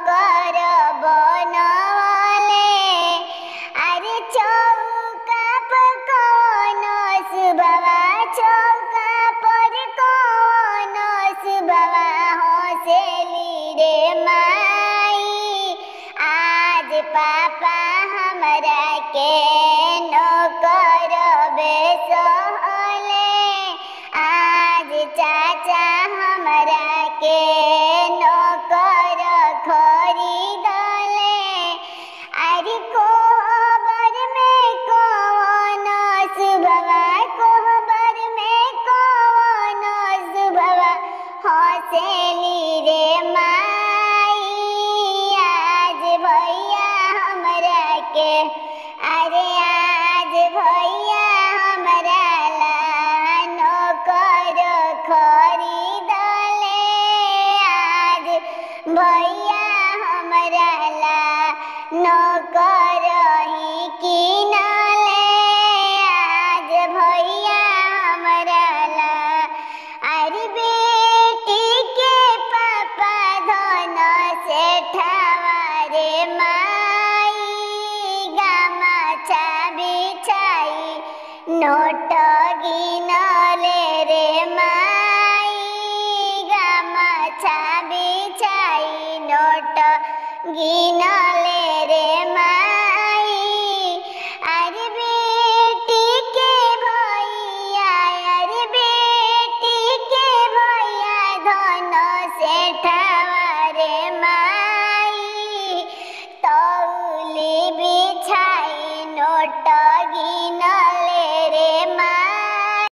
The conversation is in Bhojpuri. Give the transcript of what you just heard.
कर बनवले। अरे चौका पर कौन सुबवा, चौका पर कौन सुबवा हंसेली रे माई। आज पापा हमरा के नौकर बेसहले, आज चाचा हमरा के नौकर खरीदले। अरे कोहबर में कौन सुबवा, कोहबर में कौन सुबवा हंसेली रे माई। आज भैया हमरा के, अरे आज भैया हमरा ला नौकर खरीदले। आज भैया हमरा ला नौकर ही किनले। आज भैया हमरा ला, अरे बेटी के पापा धन से ठावारे माई। गामछा बिछाई नोट गिनले रे माई। गामछा बिछाई नोट गिनले रे माई। अरे बेटी के भैया, अरे बेटी के भैया धन से ठावारे माई। तौली बिछाई नोट